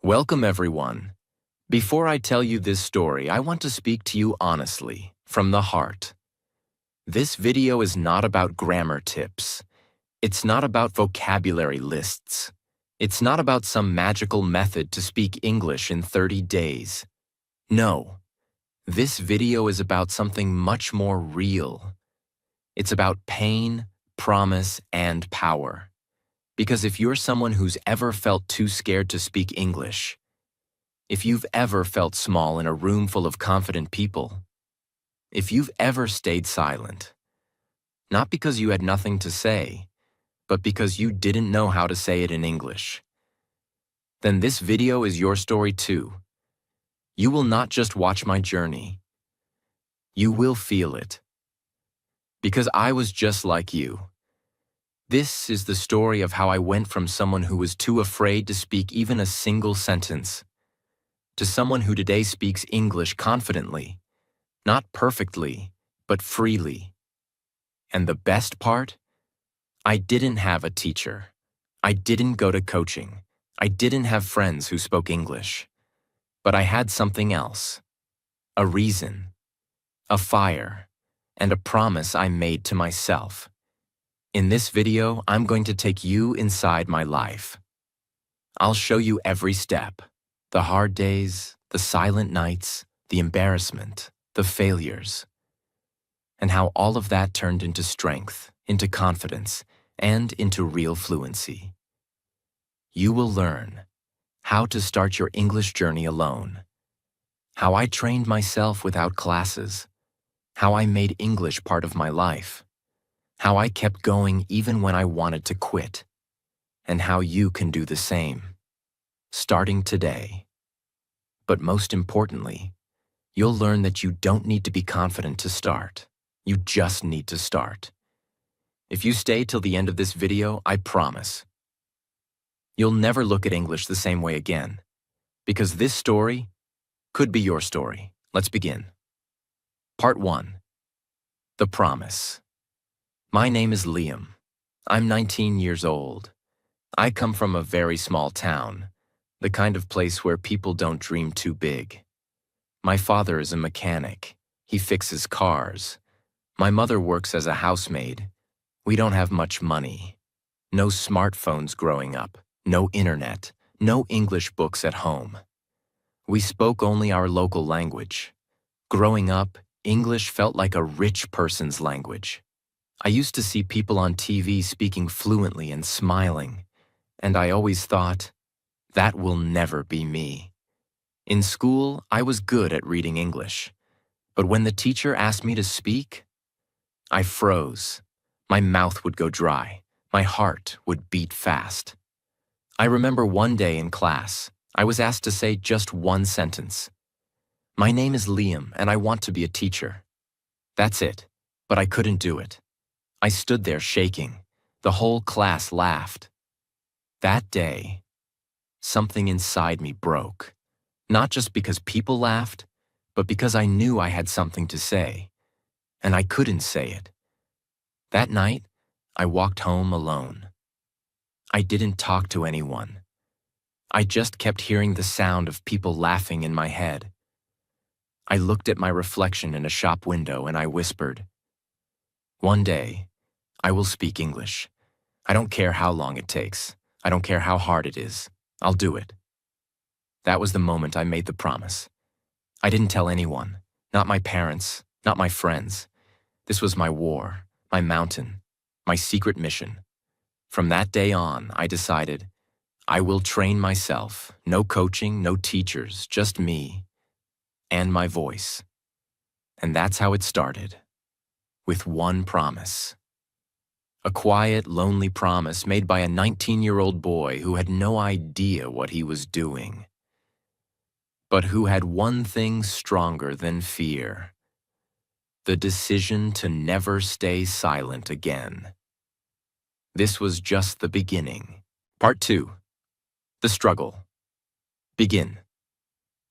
Welcome, everyone. Before I tell you this story, I want to speak to you honestly, from the heart. This video is not about grammar tips. It's not about vocabulary lists. It's not about some magical method to speak English in 30 days. No, this video is about something much more real. It's about pain, promise, and power. Because if you're someone who's ever felt too scared to speak English, if you've ever felt small in a room full of confident people, if you've ever stayed silent, not because you had nothing to say, but because you didn't know how to say it in English, then this video is your story too. You will not just watch my journey. You will feel it. Because I was just like you. This is the story of how I went from someone who was too afraid to speak even a single sentence to someone who today speaks English confidently, not perfectly, but freely. And the best part? I didn't have a teacher. I didn't go to coaching. I didn't have friends who spoke English. But I had something else. A reason, a fire, and a promise I made to myself. In this video, I'm going to take you inside my life. I'll show you every step, the hard days, the silent nights, the embarrassment, the failures, and how all of that turned into strength, into confidence, and into real fluency. You will learn how to start your English journey alone, how I trained myself without classes, how I made English part of my life, how I kept going even when I wanted to quit, and how you can do the same, starting today. But most importantly, you'll learn that you don't need to be confident to start. You just need to start. If you stay till the end of this video, I promise, you'll never look at English the same way again, because this story could be your story. Let's begin. Part 1. The Promise. My name is Liam. I'm 19 years old. I come from a very small town, the kind of place where people don't dream too big. My father is a mechanic. He fixes cars. My mother works as a housemaid. We don't have much money. No smartphones growing up, no internet, no English books at home. We spoke only our local language. Growing up, English felt like a rich person's language. I used to see people on TV speaking fluently and smiling, and I always thought, that will never be me. In school, I was good at reading English, but when the teacher asked me to speak, I froze. My mouth would go dry. My heart would beat fast. I remember one day in class, I was asked to say just one sentence. My name is Liam, and I want to be a teacher. That's it, but I couldn't do it. I stood there shaking. The whole class laughed. That day, something inside me broke. Not just because people laughed, but because I knew I had something to say, and I couldn't say it. That night, I walked home alone. I didn't talk to anyone. I just kept hearing the sound of people laughing in my head. I looked at my reflection in a shop window and I whispered, one day, I will speak English. I don't care how long it takes. I don't care how hard it is. I'll do it. That was the moment I made the promise. I didn't tell anyone, not my parents, not my friends. This was my war, my mountain, my secret mission. From that day on, I decided, I will train myself. No coaching, no teachers, just me and my voice. And that's how it started, with one promise. A quiet, lonely promise made by a 19-year-old boy who had no idea what he was doing, but who had one thing stronger than fear: the decision to never stay silent again. This was just the beginning. Part 2. The Struggle. Begin.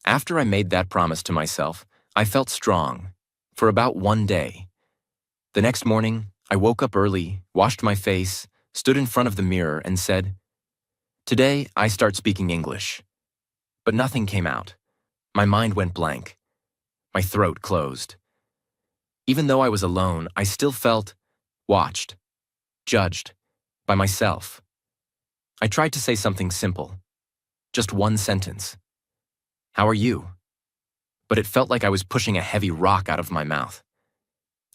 After I made that promise to myself, I felt strong for about one day. The next morning, I woke up early, washed my face, stood in front of the mirror and said, today I start speaking English. But nothing came out. My mind went blank. My throat closed. Even though I was alone, I still felt watched, judged, by myself. I tried to say something simple. Just one sentence. How are you? But it felt like I was pushing a heavy rock out of my mouth.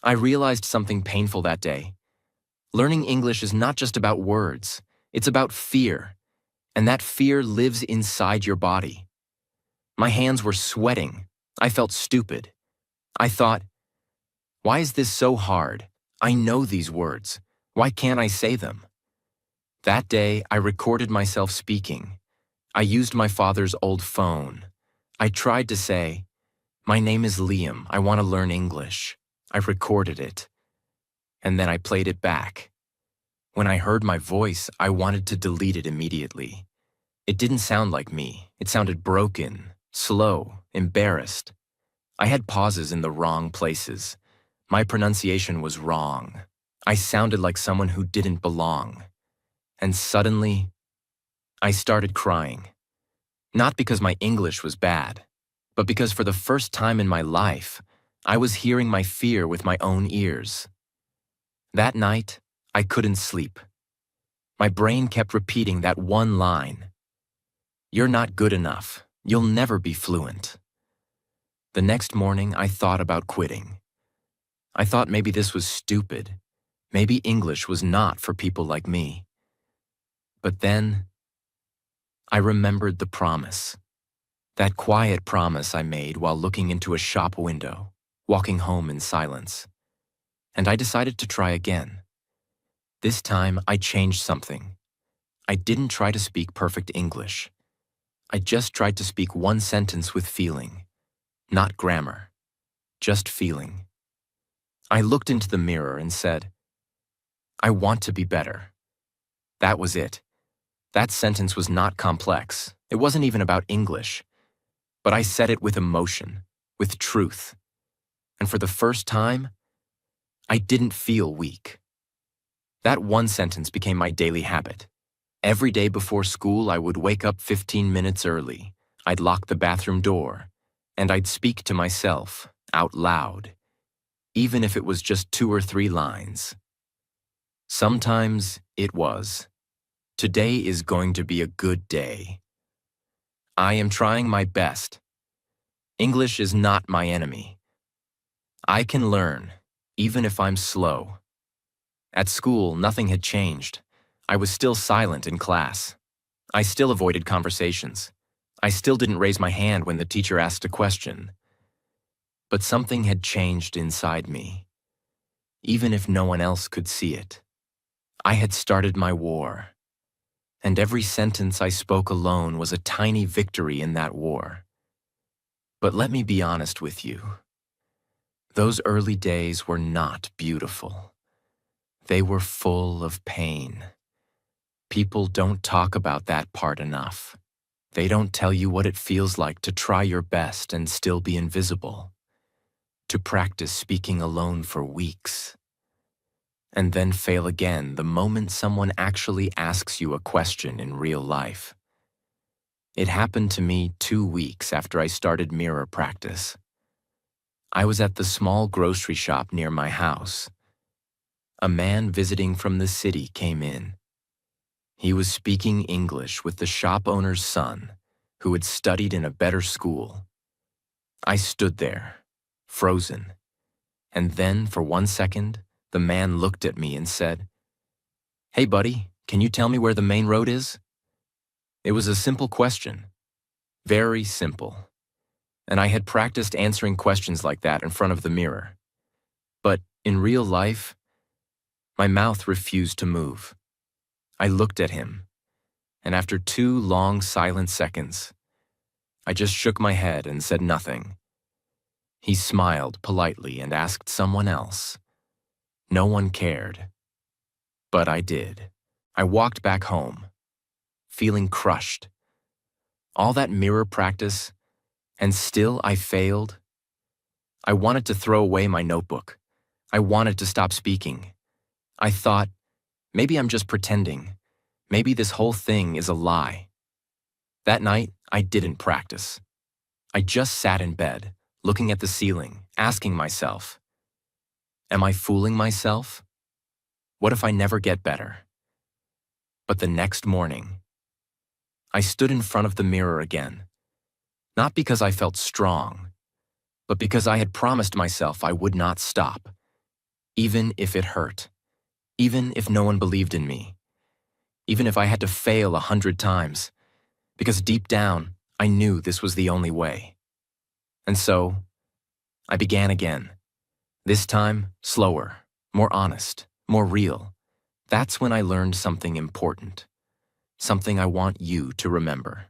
I realized something painful that day. Learning English is not just about words. It's about fear. And that fear lives inside your body. My hands were sweating. I felt stupid. I thought, why is this so hard? I know these words. Why can't I say them? That day, I recorded myself speaking. I used my father's old phone. I tried to say, my name is Liam. I want to learn English. I recorded it. And then I played it back. When I heard my voice, I wanted to delete it immediately. It didn't sound like me. It sounded broken, slow, embarrassed. I had pauses in the wrong places. My pronunciation was wrong. I sounded like someone who didn't belong. And suddenly, I started crying. Not because my English was bad, but because for the first time in my life, I was hearing my fear with my own ears. That night, I couldn't sleep. My brain kept repeating that one line. You're not good enough. You'll never be fluent. The next morning, I thought about quitting. I thought maybe this was stupid. Maybe English was not for people like me. But then, I remembered the promise. That quiet promise I made while looking into a shop window, walking home in silence. And I decided to try again. This time, I changed something. I didn't try to speak perfect English. I just tried to speak one sentence with feeling. Not grammar. Just feeling. I looked into the mirror and said, I want to be better. That was it. That sentence was not complex. It wasn't even about English. But I said it with emotion, with truth. And for the first time, I didn't feel weak. That one sentence became my daily habit. Every day before school, I would wake up 15 minutes early. I'd lock the bathroom door, and I'd speak to myself, out loud, even if it was just 2 or 3 lines. Sometimes it was, today is going to be a good day. I am trying my best. English is not my enemy. I can learn, even if I'm slow. At school, nothing had changed. I was still silent in class. I still avoided conversations. I still didn't raise my hand when the teacher asked a question. But something had changed inside me, even if no one else could see it. I had started my war, and every sentence I spoke alone was a tiny victory in that war. But let me be honest with you. Those early days were not beautiful. They were full of pain. People don't talk about that part enough. They don't tell you what it feels like to try your best and still be invisible. To practice speaking alone for weeks. And then fail again the moment someone actually asks you a question in real life. It happened to me 2 weeks after I started mirror practice. I was at the small grocery shop near my house. A man visiting from the city came in. He was speaking English with the shop owner's son, who had studied in a better school. I stood there, frozen, and then for 1 second, the man looked at me and said, "Hey buddy, can you tell me where the main road is?" It was a simple question, very simple, and I had practiced answering questions like that in front of the mirror. But in real life, my mouth refused to move. I looked at him, and after 2 long silent seconds, I just shook my head and said nothing. He smiled politely and asked someone else. No one cared. But I did. I walked back home, feeling crushed. All that mirror practice, and still I failed. I wanted to throw away my notebook. I wanted to stop speaking. I thought, maybe I'm just pretending. Maybe this whole thing is a lie. That night, I didn't practice. I just sat in bed, looking at the ceiling, asking myself, am I fooling myself? What if I never get better? But the next morning, I stood in front of the mirror again, not because I felt strong, but because I had promised myself I would not stop, even if it hurt, even if no one believed in me, even if I had to fail 100 times, because deep down, I knew this was the only way. And so, I began again. This time, slower, more honest, more real. That's when I learned something important, something I want you to remember.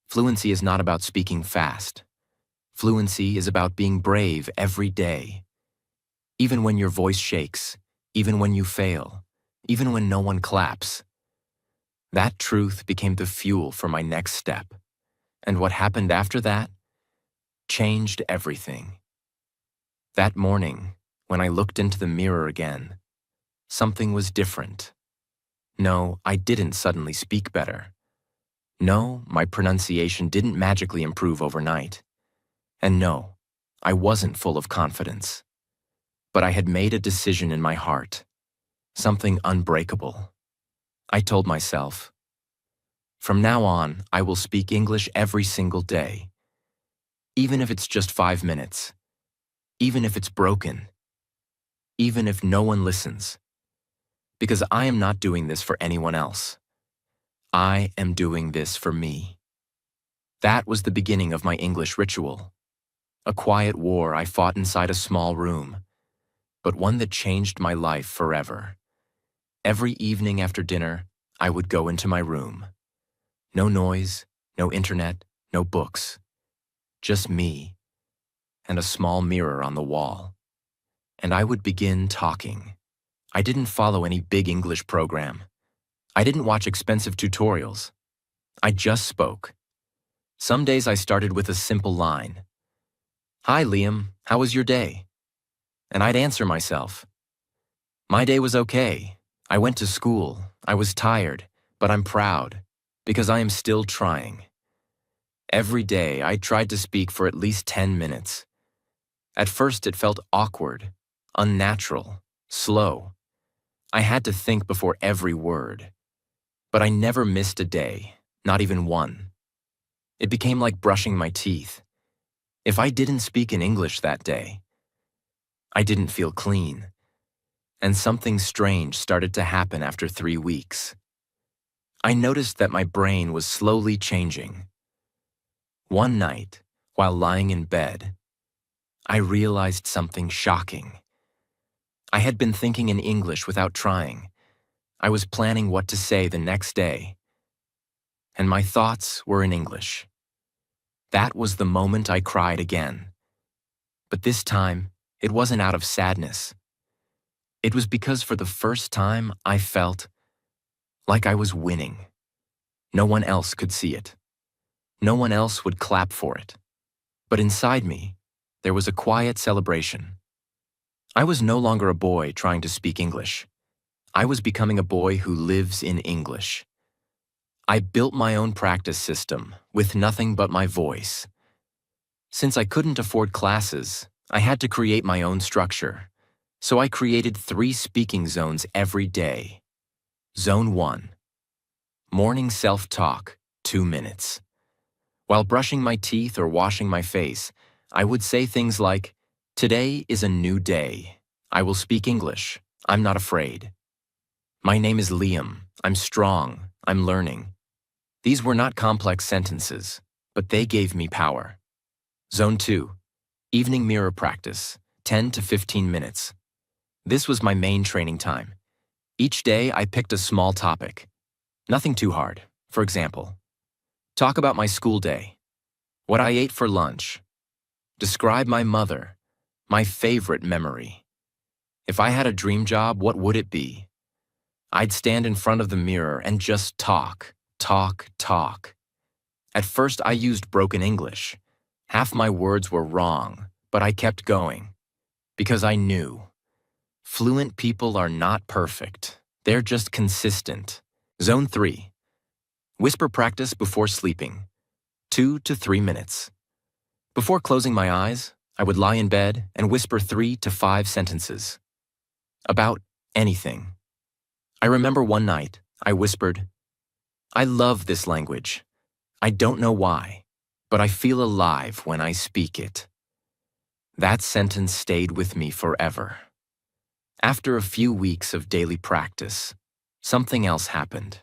Fluency is not about speaking fast. Fluency is about being brave every day. Even when your voice shakes, even when you fail, even when no one claps. That truth became the fuel for my next step. And what happened after that changed everything. That morning, when I looked into the mirror again, something was different. No, I didn't suddenly speak better. No, my pronunciation didn't magically improve overnight. And no, I wasn't full of confidence. But I had made a decision in my heart, something unbreakable. I told myself, from now on, I will speak English every single day. Even if it's just 5 minutes. Even if it's broken. Even if no one listens. Because I am not doing this for anyone else. I am doing this for me. That was the beginning of my English ritual. A quiet war I fought inside a small room, but one that changed my life forever. Every evening after dinner, I would go into my room. No noise, no internet, no books. Just me and a small mirror on the wall. And I would begin talking. I didn't follow any big English program. I didn't watch expensive tutorials. I just spoke. Some days I started with a simple line. Hi, Liam, how was your day? And I'd answer myself. My day was okay. I went to school. I was tired, but I'm proud, because I am still trying. Every day I tried to speak for at least 10 minutes. At first it felt awkward, unnatural, slow. I had to think before every word. But I never missed a day, not even one. It became like brushing my teeth. If I didn't speak in English that day, I didn't feel clean. And something strange started to happen after 3 weeks. I noticed that my brain was slowly changing. One night, while lying in bed, I realized something shocking. I had been thinking in English without trying. I was planning what to say the next day. And my thoughts were in English. That was the moment I cried again. But this time, it wasn't out of sadness. It was because for the first time I felt like I was winning. No one else could see it. No one else would clap for it. But inside me, there was a quiet celebration. I was no longer a boy trying to speak English. I was becoming a boy who lives in English. I built my own practice system with nothing but my voice. Since I couldn't afford classes, I had to create my own structure. So I created 3 speaking zones every day. Zone 1. Morning self-talk, 2 minutes. While brushing my teeth or washing my face, I would say things like, today is a new day. I will speak English. I'm not afraid. My name is Liam. I'm strong. I'm learning. These were not complex sentences, but they gave me power. Zone 2. Evening mirror practice, 10 to 15 minutes. This was my main training time. Each day I picked a small topic. Nothing too hard. For example, talk about my school day, what I ate for lunch, describe my mother, my favorite memory. If I had a dream job, what would it be? I'd stand in front of the mirror and just talk. At first I used broken English. Half my words were wrong, but I kept going. Because I knew. Fluent people are not perfect. They're just consistent. Zone 3. Whisper practice before sleeping, 2 to 3 minutes. Before closing my eyes, I would lie in bed and whisper 3 to 5 sentences. About anything. I remember one night, I whispered, "I love this language. I don't know why, but I feel alive when I speak it." That sentence stayed with me forever. After a few weeks of daily practice, something else happened.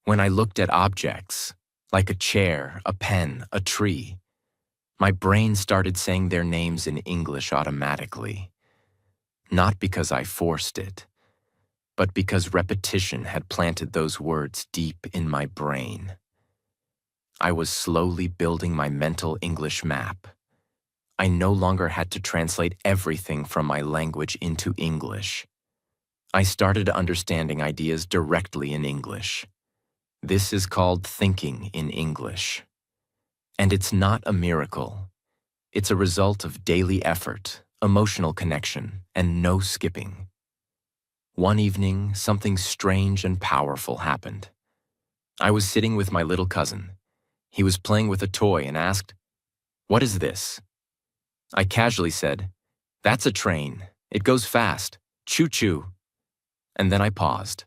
When I looked at objects, like a chair, a pen, a tree, my brain started saying their names in English automatically. Not because I forced it, but because repetition had planted those words deep in my brain. I was slowly building my mental English map. I no longer had to translate everything from my language into English. I started understanding ideas directly in English. This is called thinking in English. And it's not a miracle. It's a result of daily effort, emotional connection, and no skipping. One evening, something strange and powerful happened. I was sitting with my little cousin. He was playing with a toy and asked, "What is this?" I casually said, "That's a train. It goes fast. Choo-choo." And then I paused.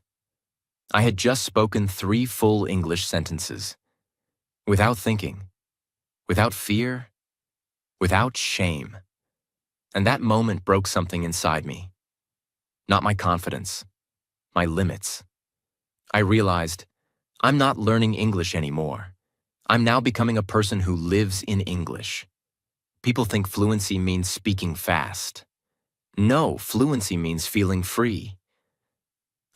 I had just spoken 3 full English sentences. Without thinking. Without fear. Without shame. And that moment broke something inside me. Not my confidence. My limits. I realized, I'm not learning English anymore. I'm now becoming a person who lives in English. People think fluency means speaking fast. No, fluency means feeling free.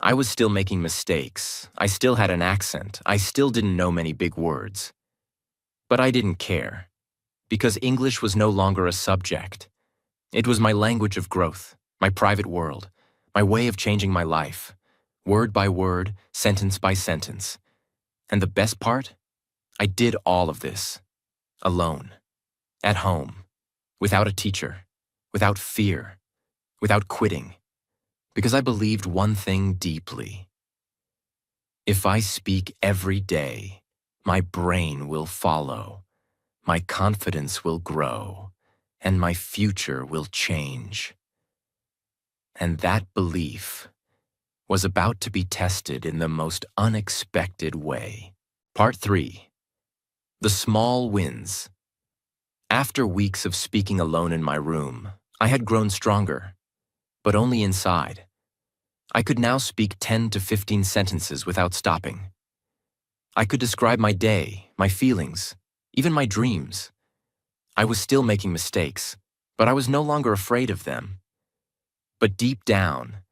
I was still making mistakes. I still had an accent. I still didn't know many big words. But I didn't care, because English was no longer a subject. It was my language of growth, my private world, my way of changing my life, word by word, sentence by sentence. And the best part? I did all of this, alone, at home, without a teacher, without fear, without quitting, because I believed one thing deeply. If I speak every day, my brain will follow, my confidence will grow, and my future will change. And that belief was about to be tested in the most unexpected way. Part 3. The Small Wins. After weeks of speaking alone in my room, I had grown stronger, but only inside. I could now speak 10 to 15 sentences without stopping. I could describe my day, my feelings, even my dreams. I was still making mistakes, but I was no longer afraid of them. But deep down,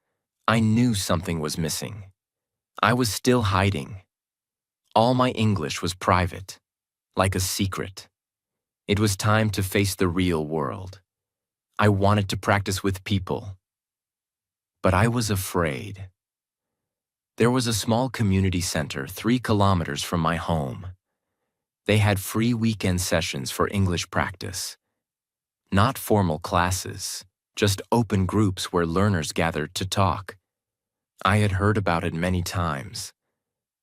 I knew something was missing. I was still hiding. All my English was private, like a secret. It was time to face the real world. I wanted to practice with people. But I was afraid. There was a small community center 3 kilometers from my home. They had free weekend sessions for English practice. Not formal classes, just open groups where learners gathered to talk. I had heard about it many times,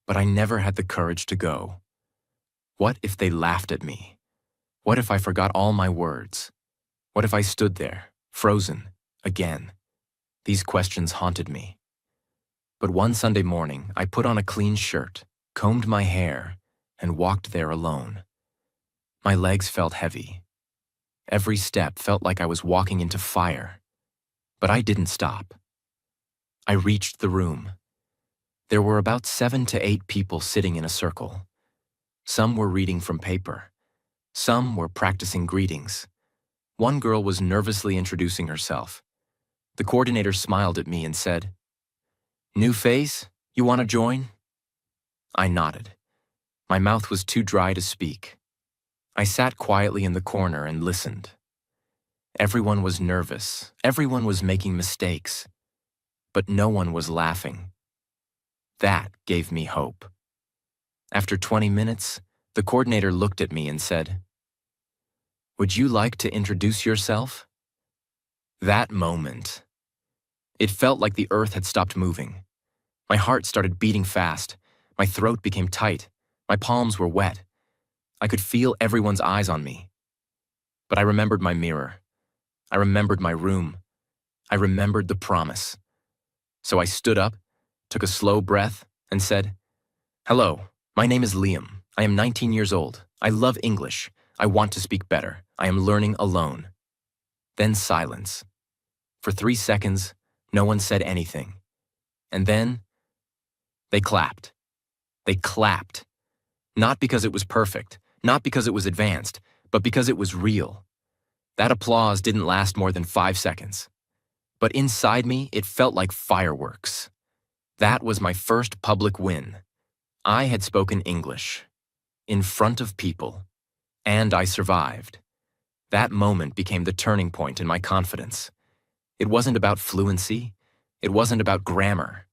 but I never had the courage to go. What if they laughed at me? What if I forgot all my words? What if I stood there, frozen, again? These questions haunted me. But one Sunday morning, I put on a clean shirt, combed my hair, and walked there alone. My legs felt heavy. Every step felt like I was walking into fire. But I didn't stop. I reached the room. There were about 7 to 8 people sitting in a circle. Some were reading from paper. Some were practicing greetings. One girl was nervously introducing herself. The coordinator smiled at me and said, "New face? You want to join?" I nodded. My mouth was too dry to speak. I sat quietly in the corner and listened. Everyone was nervous. Everyone was making mistakes. But no one was laughing. That gave me hope. After 20 minutes, the coordinator looked at me and said, "Would you like to introduce yourself?" That moment. It felt like the earth had stopped moving. My heart started beating fast. My throat became tight. My palms were wet. I could feel everyone's eyes on me. But I remembered my mirror. I remembered my room. I remembered the promise. So I stood up, took a slow breath, and said, "Hello, my name is Liam. I am 19 years old. I love English. I want to speak better. I am learning alone." Then silence. For 3 seconds, no one said anything. And then, they clapped. They clapped. Not because it was perfect, not because it was advanced, but because it was real. That applause didn't last more than 5 seconds. But inside me, it felt like fireworks. That was my first public win. I had spoken English, in front of people, and I survived. That moment became the turning point in my confidence. It wasn't about fluency. It wasn't about grammar.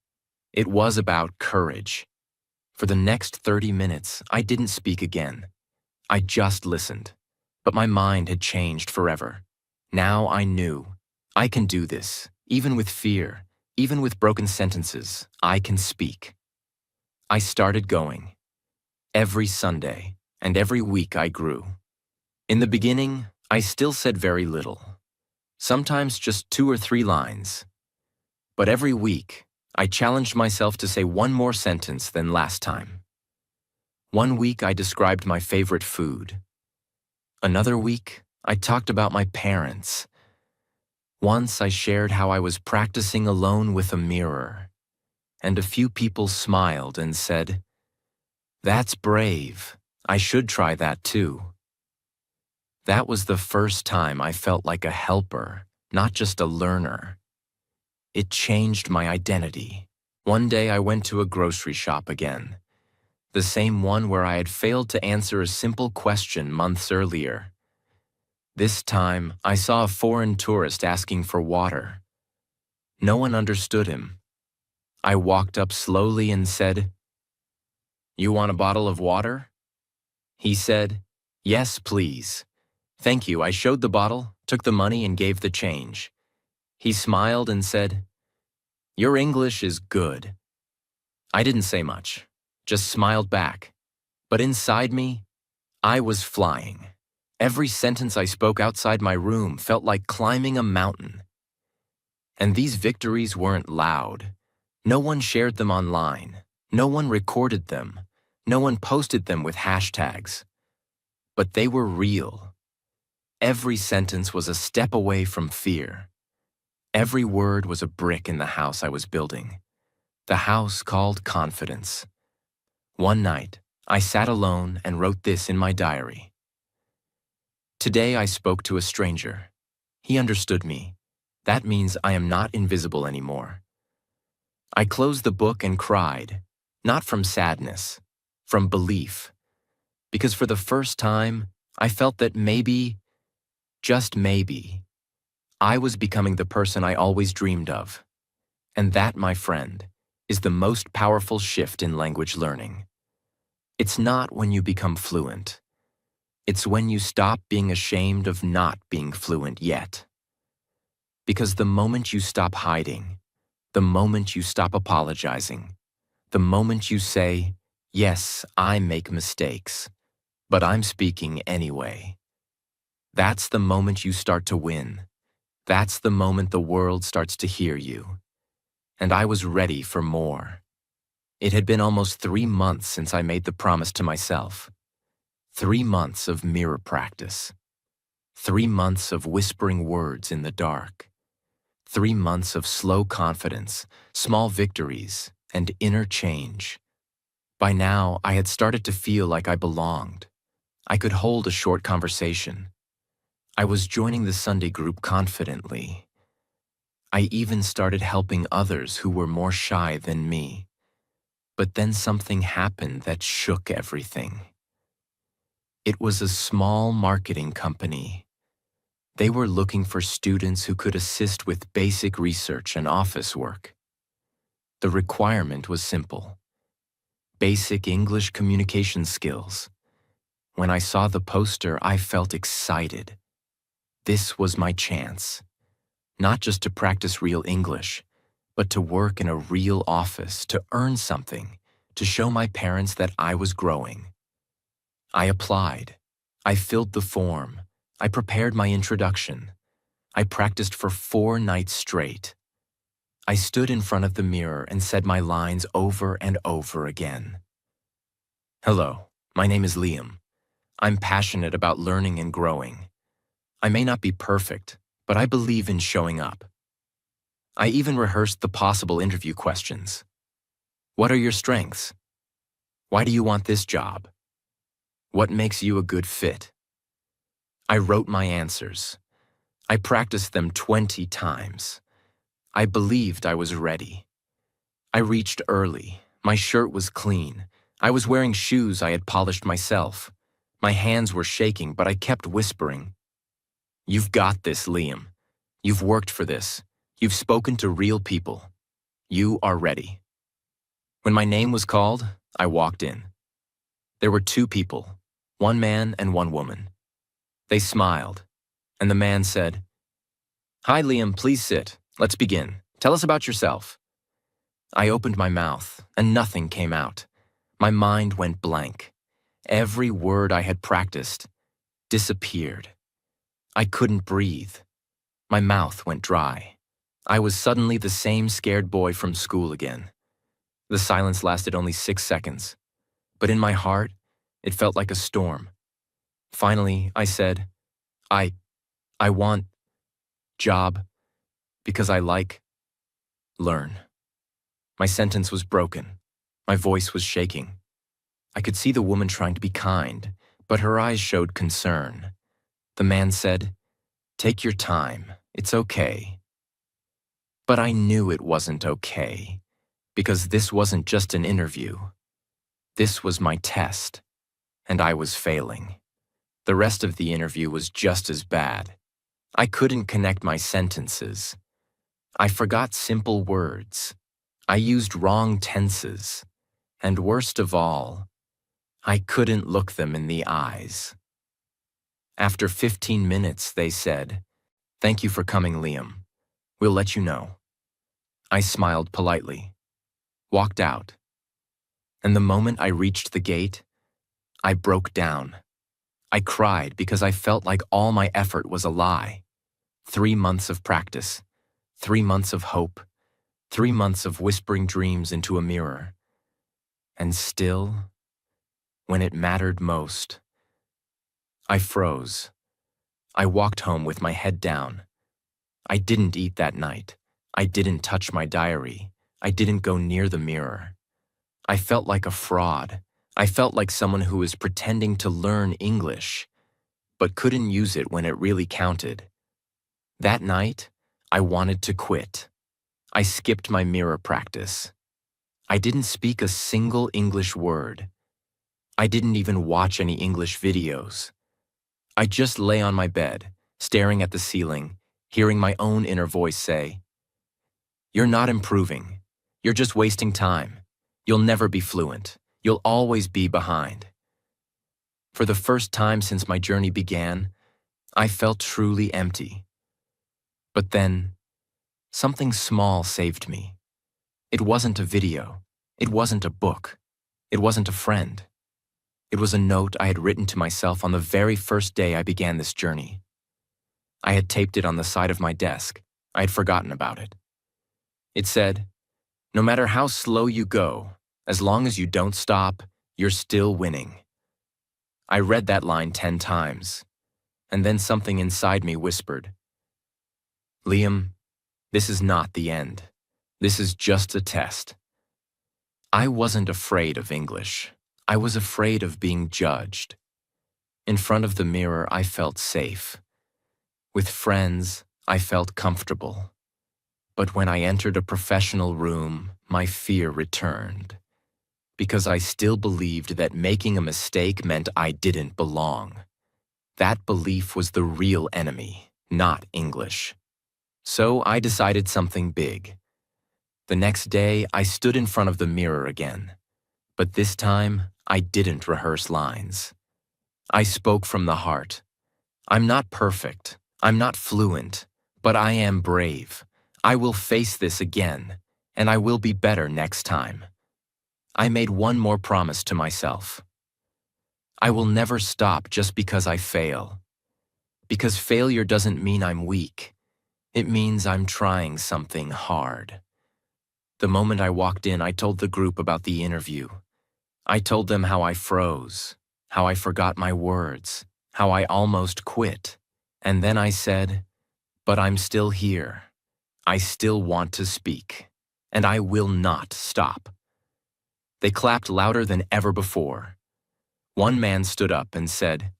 It was about courage. For the next 30 minutes, I didn't speak again. I just listened. But my mind had changed forever. Now I knew. I can do this. Even with fear, even with broken sentences, I can speak. I started going. Every Sunday, and every week I grew. In the beginning, I still said very little. Sometimes just 2 or 3 lines. But every week, I challenged myself to say one more sentence than last time. One week I described my favorite food. Another week, I talked about my parents. Once I shared how I was practicing alone with a mirror. And a few people smiled and said, "That's brave. I should try that too." That was the first time I felt like a helper, not just a learner. It changed my identity. One day I went to a grocery shop again. The same one where I had failed to answer a simple question months earlier. This time, I saw a foreign tourist asking for water. No one understood him. I walked up slowly and said, "You want a bottle of water?" He said, "Yes, please." "Thank you." I showed the bottle, took the money, and gave the change. He smiled and said, "Your English is good." I didn't say much, just smiled back. But inside me, I was flying. Every sentence I spoke outside my room felt like climbing a mountain. And these victories weren't loud. No one shared them online. No one recorded them. No one posted them with hashtags. But they were real. Every sentence was a step away from fear. Every word was a brick in the house I was building. The house called confidence. One night, I sat alone and wrote this in my diary. Today I spoke to a stranger. He understood me. That means I am not invisible anymore. I closed the book and cried, not from sadness, from belief. Because for the first time, I felt that maybe, just maybe, I was becoming the person I always dreamed of. And that, my friend, is the most powerful shift in language learning. It's not when you become fluent. It's when you stop being ashamed of not being fluent yet. Because the moment you stop hiding, the moment you stop apologizing, the moment you say, "Yes, I make mistakes, but I'm speaking anyway," that's the moment you start to win. That's the moment the world starts to hear you. And I was ready for more. It had been almost 3 months since I made the promise to myself. 3 months of mirror practice. 3 months of whispering words in the dark. 3 months of slow confidence, small victories, and inner change. By now, I had started to feel like I belonged. I could hold a short conversation. I was joining the Sunday group confidently. I even started helping others who were more shy than me. But then something happened that shook everything. It was a small marketing company. They were looking for students who could assist with basic research and office work. The requirement was simple: basic English communication skills. When I saw the poster, I felt excited. This was my chance. Not just to practice real English, but to work in a real office, to earn something, to show my parents that I was growing. I applied. I filled the form. I prepared my introduction. I practiced for 4 nights straight. I stood in front of the mirror and said my lines over and over again. Hello, my name is Liam. I'm passionate about learning and growing. I may not be perfect, but I believe in showing up. I even rehearsed the possible interview questions. What are your strengths? Why do you want this job? What makes you a good fit? I wrote my answers. I practiced them 20 times. I believed I was ready. I reached early. My shirt was clean. I was wearing shoes I had polished myself. My hands were shaking, but I kept whispering. You've got this, Liam. You've worked for this. You've spoken to real people. You are ready. When my name was called, I walked in. There were 2 people, 1 man and 1 woman. They smiled, and the man said, Hi, Liam, please sit. Let's begin. Tell us about yourself. I opened my mouth, and nothing came out. My mind went blank. Every word I had practiced disappeared. I couldn't breathe. My mouth went dry. I was suddenly the same scared boy from school again. The silence lasted only 6 seconds, but in my heart, it felt like a storm. Finally, I said, I want job because I learn. My sentence was broken. My voice was shaking. I could see the woman trying to be kind, but her eyes showed concern. The man said, Take your time. It's okay. But I knew it wasn't okay, because this wasn't just an interview. This was my test, and I was failing. The rest of the interview was just as bad. I couldn't connect my sentences. I forgot simple words. I used wrong tenses. And worst of all, I couldn't look them in the eyes. After 15 minutes, they said, Thank you for coming, Liam. We'll let you know. I smiled politely, walked out, and the moment I reached the gate, I broke down. I cried because I felt like all my effort was a lie. 3 months of practice, 3 months of hope, 3 months of whispering dreams into a mirror. And still, when it mattered most, I froze. I walked home with my head down. I didn't eat that night. I didn't touch my diary. I didn't go near the mirror. I felt like a fraud. I felt like someone who was pretending to learn English, but couldn't use it when it really counted. That night, I wanted to quit. I skipped my mirror practice. I didn't speak a single English word. I didn't even watch any English videos. I just lay on my bed, staring at the ceiling, hearing my own inner voice say, You're not improving. You're just wasting time. You'll never be fluent. You'll always be behind. For the first time since my journey began, I felt truly empty. But then, something small saved me. It wasn't a video. It wasn't a book. It wasn't a friend. It was a note I had written to myself on the very first day I began this journey. I had taped it on the side of my desk. I had forgotten about it. It said, No matter how slow you go, as long as you don't stop, you're still winning. I read that line 10 times, and then something inside me whispered, Liam, this is not the end. This is just a test. I wasn't afraid of English. I was afraid of being judged. In front of the mirror, I felt safe. With friends, I felt comfortable. But when I entered a professional room, my fear returned. Because I still believed that making a mistake meant I didn't belong. That belief was the real enemy, not English. So I decided something big. The next day, I stood in front of the mirror again. But this time, I didn't rehearse lines. I spoke from the heart. I'm not perfect. I'm not fluent. But I am brave. I will face this again, and I will be better next time. I made one more promise to myself. I will never stop just because I fail. Because failure doesn't mean I'm weak. It means I'm trying something hard. The moment I walked in, I told the group about the interview. I told them how I froze, how I forgot my words, how I almost quit. And then I said, but I'm still here. I still want to speak, and I will not stop. They clapped louder than ever before. One man stood up and said,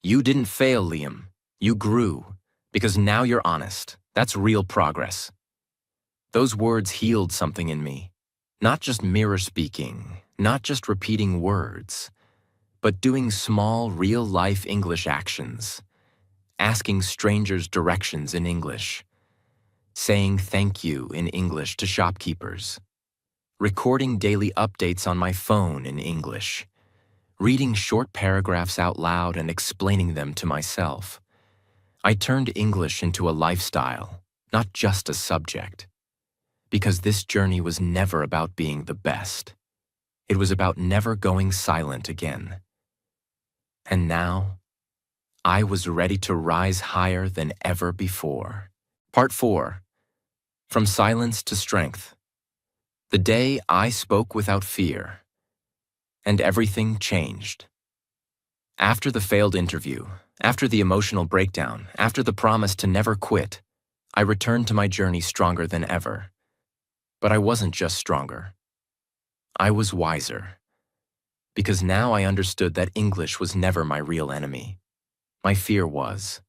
"You didn't fail, Liam. You grew, because now you're honest. That's real progress." Those words healed something in me. Not just mirror speaking, not just repeating words, but doing small, real-life English actions. Asking strangers directions in English. Saying thank you in English to shopkeepers. Recording daily updates on my phone in English. Reading short paragraphs out loud and explaining them to myself. I turned English into a lifestyle, not just a subject. Because this journey was never about being the best. It was about never going silent again. And now, I was ready to rise higher than ever before. Part 4. From Silence to Strength. The day I spoke without fear. And everything changed. After the failed interview, after the emotional breakdown, after the promise to never quit, I returned to my journey stronger than ever. But I wasn't just stronger. I was wiser. Because now I understood that English was never my real enemy. My fear was.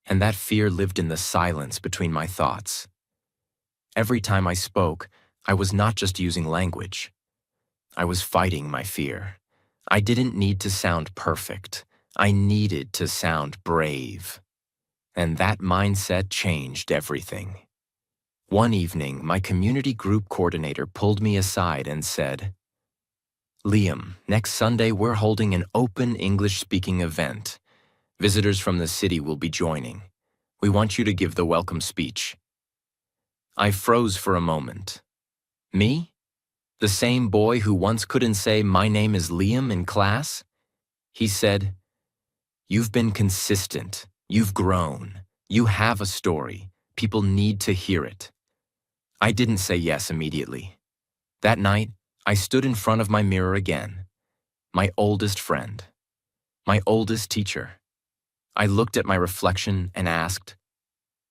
And that fear lived in the silence between my thoughts. Every time I spoke, I was not just using language. I was fighting my fear. I didn't need to sound perfect. I needed to sound brave. And that mindset changed everything. One evening, my community group coordinator pulled me aside and said, "Liam, next Sunday we're holding an open English-speaking event. Visitors from the city will be joining. We want you to give the welcome speech." I froze for a moment. Me? The same boy who once couldn't say "my name is Liam" in class? He said, "You've been consistent. You've grown. You have a story. People need to hear it." I didn't say yes immediately. That night, I stood in front of my mirror again. My oldest friend. My oldest teacher. I looked at my reflection and asked,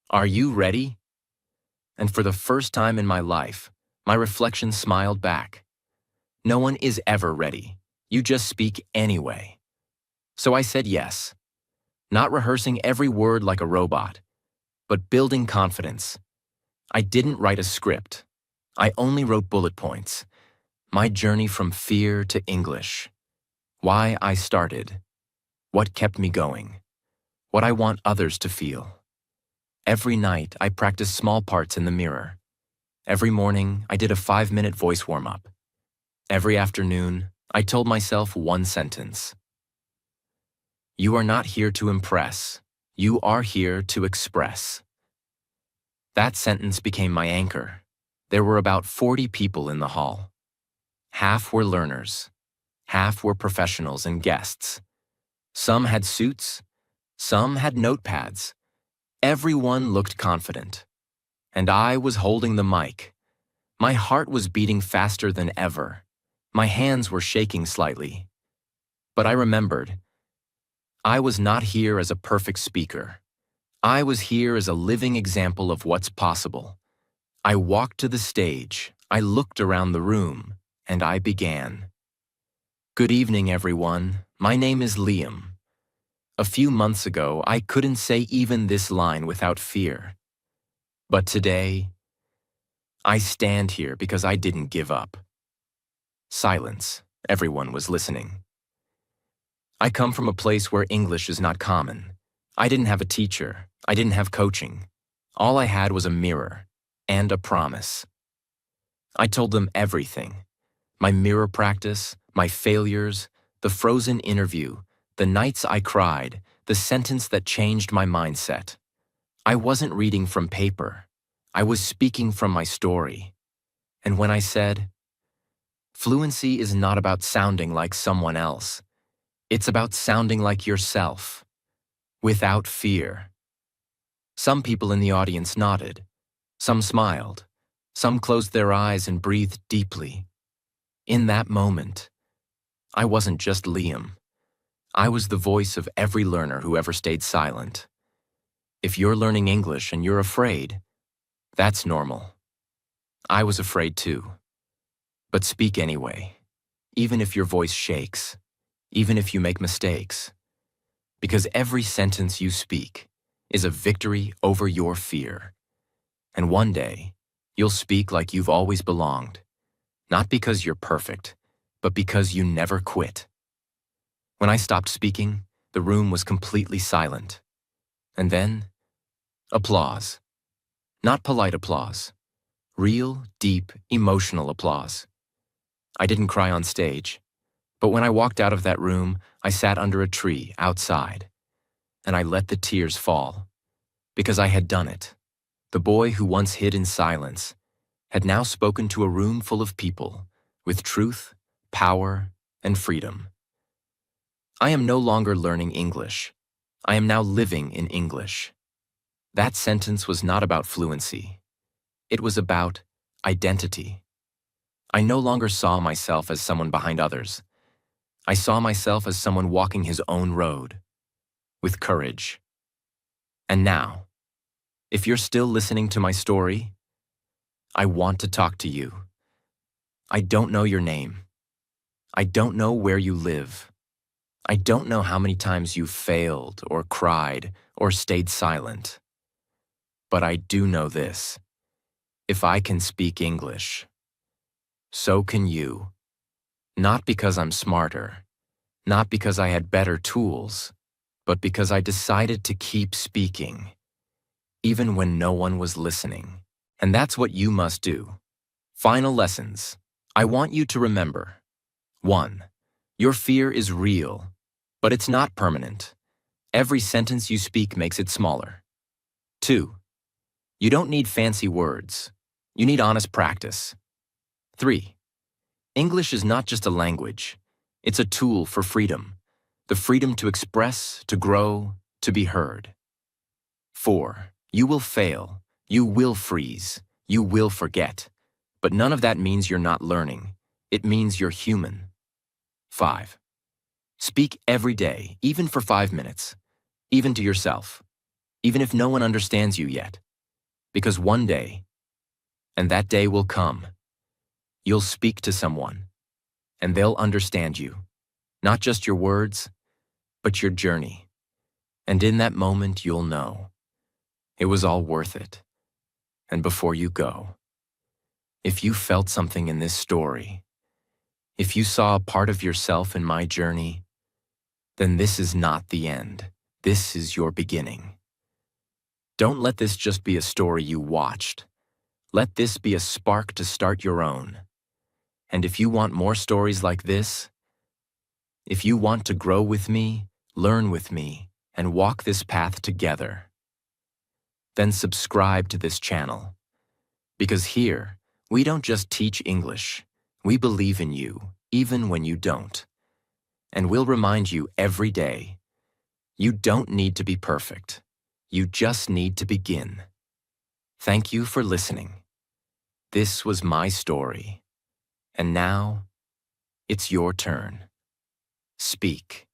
"Are you ready?" And for the first time in my life, my reflection smiled back. No one is ever ready. You just speak anyway. So I said yes. Not rehearsing every word like a robot, but building confidence. I didn't write a script. I only wrote bullet points. My journey from fear to English. Why I started. What kept me going. What I want others to feel. Every night, I practiced small parts in the mirror. Every morning, I did a 5-minute voice warm-up. Every afternoon, I told myself one sentence. You are not here to impress. You are here to express. That sentence became my anchor. There were about 40 people in the hall. Half were learners. Half were professionals and guests. Some had suits. Some had notepads. Everyone looked confident. And I was holding the mic. My heart was beating faster than ever. My hands were shaking slightly. But I remembered, I was not here as a perfect speaker. I was here as a living example of what's possible. I walked to the stage, I looked around the room, and I began. Good evening, everyone. My name is Liam. A few months ago, I couldn't say even this line without fear. But today, I stand here because I didn't give up. Silence. Everyone was listening. I come from a place where English is not common. I didn't have a teacher. I didn't have coaching. All I had was a mirror and a promise. I told them everything. My mirror practice, my failures, the frozen interview, the nights I cried, the sentence that changed my mindset. I wasn't reading from paper. I was speaking from my story. And when I said, Fluency is not about sounding like someone else. It's about sounding like yourself, without fear. Some people in the audience nodded. Some smiled. Some closed their eyes and breathed deeply. In that moment, I wasn't just Liam. I was the voice of every learner who ever stayed silent. If you're learning English and you're afraid, that's normal. I was afraid too. But speak anyway, even if your voice shakes, even if you make mistakes. Because every sentence you speak is a victory over your fear. And one day, you'll speak like you've always belonged, not because you're perfect, but because you never quit. When I stopped speaking, the room was completely silent. And then, applause. Not polite applause. Real, deep, emotional applause. I didn't cry on stage, but when I walked out of that room, I sat under a tree outside, and I let the tears fall, because I had done it. The boy who once hid in silence had now spoken to a room full of people with truth, power, and freedom. I am no longer learning English. I am now living in English. That sentence was not about fluency. It was about identity. I no longer saw myself as someone behind others. I saw myself as someone walking his own road, with courage. And now, if you're still listening to my story, I want to talk to you. I don't know your name. I don't know where you live. I don't know how many times you've failed or cried or stayed silent. But I do know this. If I can speak English, so can you. Not because I'm smarter, not because I had better tools, but because I decided to keep speaking, even when no one was listening. And that's what you must do. Final lessons. I want you to remember. 1. Your fear is real, but it's not permanent. Every sentence you speak makes it smaller. 2. You don't need fancy words. You need honest practice. 3. English is not just a language. It's a tool for freedom. The freedom to express, to grow, to be heard. 4. You will fail. You will freeze. You will forget. But none of that means you're not learning. It means you're human. 5. Speak every day, even for 5 minutes. Even to yourself. Even if no one understands you yet. Because one day, and that day will come, you'll speak to someone, and they'll understand you. Not just your words, but your journey. And in that moment, you'll know it was all worth it. And before you go, if you felt something in this story, if you saw a part of yourself in my journey, then this is not the end. This is your beginning. Don't let this just be a story you watched. Let this be a spark to start your own. And if you want more stories like this, if you want to grow with me, learn with me, and walk this path together, then subscribe to this channel. Because here, we don't just teach English, we believe in you, even when you don't. And we'll remind you every day, you don't need to be perfect. You just need to begin. Thank you for listening. This was my story. And now, it's your turn. Speak.